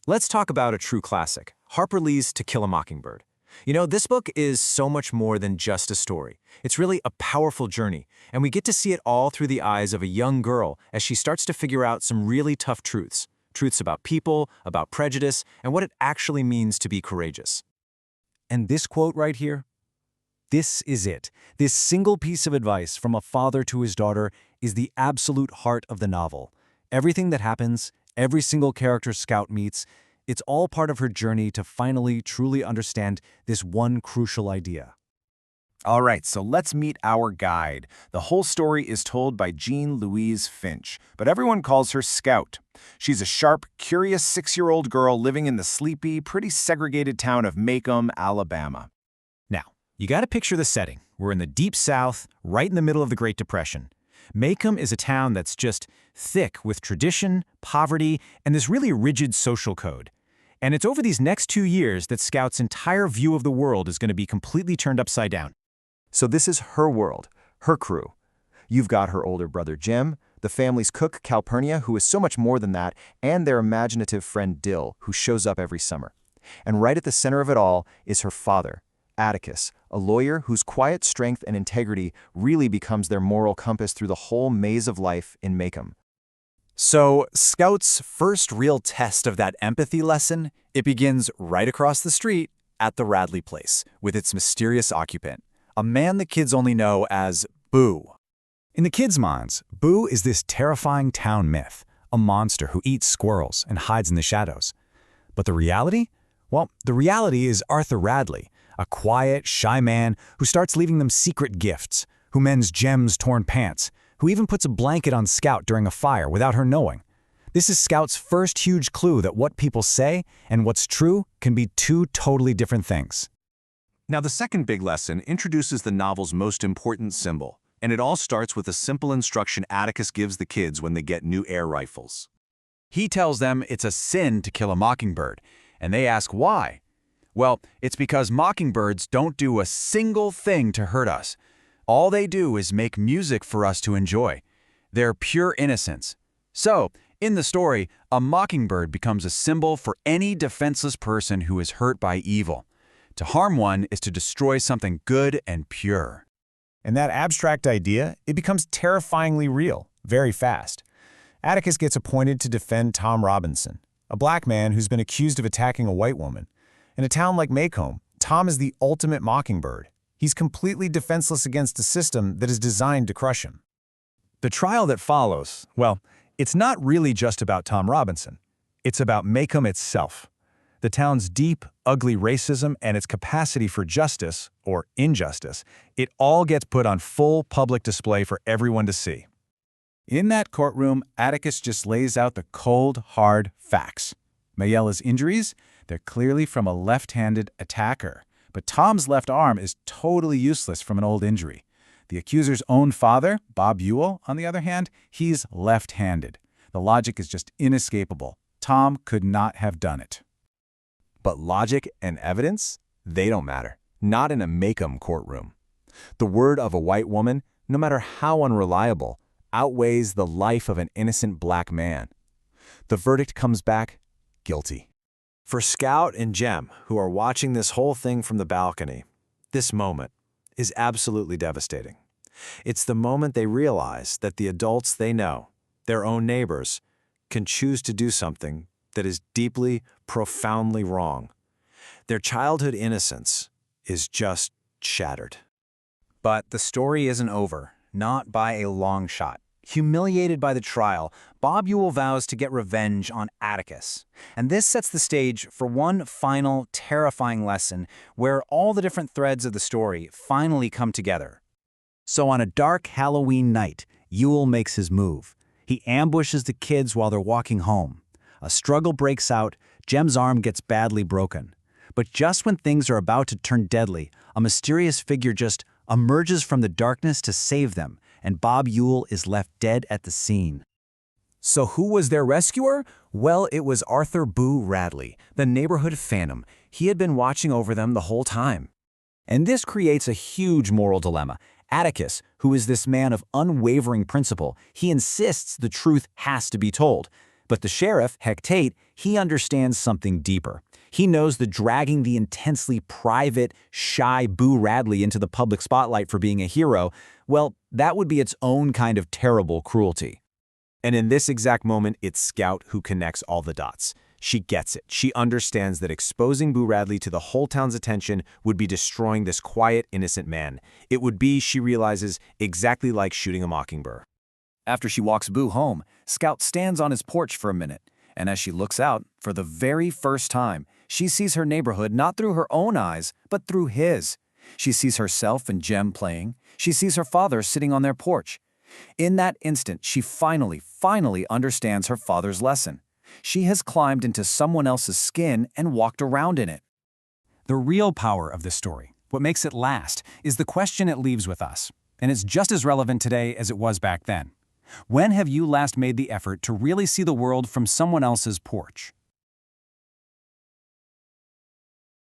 Let's talk about a true classic, Harper Lee's To Kill a Mockingbird. This book is so much more than just a story. It's really a powerful journey, and we get to see it all through the eyes of a young girl as she starts to figure out some really tough truths. Truths about people, about prejudice, and what it actually means to be courageous. And this quote right here? This is it. This single piece of advice from a father to his daughter is the absolute heart of the novel. Everything that happens, every single character Scout meets, it's all part of her journey to finally truly understand this one crucial idea. All right, so let's meet our guide. The whole story is told by Jean Louise Finch, but everyone calls her Scout. She's a sharp, curious 6-year-old girl living in the sleepy, pretty segregated town of Maycomb, Alabama. Now, you gotta picture the setting. We're in the Deep South, right in the middle of the Great Depression. Maycomb is a town that's just thick with tradition, poverty, and this really rigid social code. And it's over these next 2 years that Scout's entire view of the world is going to be completely turned upside down. So this is her world, her crew. You've got her older brother Jim, the family's cook Calpurnia, who is so much more than that, and their imaginative friend Dill, who shows up every summer. And right at the center of it all is her father, Atticus, a lawyer whose quiet strength and integrity really becomes their moral compass through the whole maze of life in Maycomb. So, Scout's first real test of that empathy lesson, it begins right across the street at the Radley place with its mysterious occupant, a man the kids only know as Boo. In the kids' minds, Boo is this terrifying town myth, a monster who eats squirrels and hides in the shadows. But the reality? Well, the reality is Arthur Radley, a quiet, shy man who starts leaving them secret gifts, who mends Jem's torn pants, who even puts a blanket on Scout during a fire without her knowing. This is Scout's first huge clue that what people say and what's true can be two totally different things. Now, the second big lesson introduces the novel's most important symbol, and it all starts with a simple instruction Atticus gives the kids when they get new air rifles. He tells them it's a sin to kill a mockingbird, and they ask why. Well, it's because mockingbirds don't do a single thing to hurt us. All they do is make music for us to enjoy. They're pure innocence. So, in the story, a mockingbird becomes a symbol for any defenseless person who is hurt by evil. To harm one is to destroy something good and pure. And that abstract idea, it becomes terrifyingly real, very fast. Atticus gets appointed to defend Tom Robinson, a black man who's been accused of attacking a white woman. In a town like Maycomb, Tom is the ultimate mockingbird. He's completely defenseless against a system that is designed to crush him. The trial that follows, well, it's not really just about Tom Robinson. It's about Maycomb itself. The town's deep, ugly racism and its capacity for justice, or injustice, it all gets put on full public display for everyone to see. In that courtroom, Atticus just lays out the cold, hard facts. Mayella's injuries? They're clearly from a left-handed attacker. But Tom's left arm is totally useless from an old injury. The accuser's own father, Bob Ewell, on the other hand, he's left-handed. The logic is just inescapable. Tom could not have done it. But logic and evidence, they don't matter. Not in a Maycomb courtroom. The word of a white woman, no matter how unreliable, outweighs the life of an innocent black man. The verdict comes back guilty. For Scout and Jem, who are watching this whole thing from the balcony, this moment is absolutely devastating. It's the moment they realize that the adults they know, their own neighbors, can choose to do something that is deeply, profoundly wrong. Their childhood innocence is just shattered. But the story isn't over, not by a long shot. Humiliated by the trial, Bob Ewell vows to get revenge on Atticus. And this sets the stage for one final, terrifying lesson where all the different threads of the story finally come together. So on a dark Halloween night, Ewell makes his move. He ambushes the kids while they're walking home. A struggle breaks out, Jem's arm gets badly broken. But just when things are about to turn deadly, a mysterious figure just emerges from the darkness to save them, and Bob Ewell is left dead at the scene. So who was their rescuer? Well, it was Arthur Boo Radley, the neighborhood phantom. He had been watching over them the whole time. And this creates a huge moral dilemma. Atticus, who is this man of unwavering principle, he insists the truth has to be told. But the sheriff, Tate, he understands something deeper. He knows that dragging the intensely private, shy Boo Radley into the public spotlight for being a hero, well, that would be its own kind of terrible cruelty. And in this exact moment, it's Scout who connects all the dots. She gets it. She understands that exposing Boo Radley to the whole town's attention would be destroying this quiet, innocent man. It would be, she realizes, exactly like shooting a mockingbird. After she walks Boo home, Scout stands on his porch for a minute, and as she looks out, for the very first time, she sees her neighborhood not through her own eyes, but through his. She sees herself and Jem playing. She sees her father sitting on their porch. In that instant, she finally understands her father's lesson. She has climbed into someone else's skin and walked around in it. The real power of this story, what makes it last, is the question it leaves with us. And it's just as relevant today as it was back then. When have you last made the effort to really see the world from someone else's porch?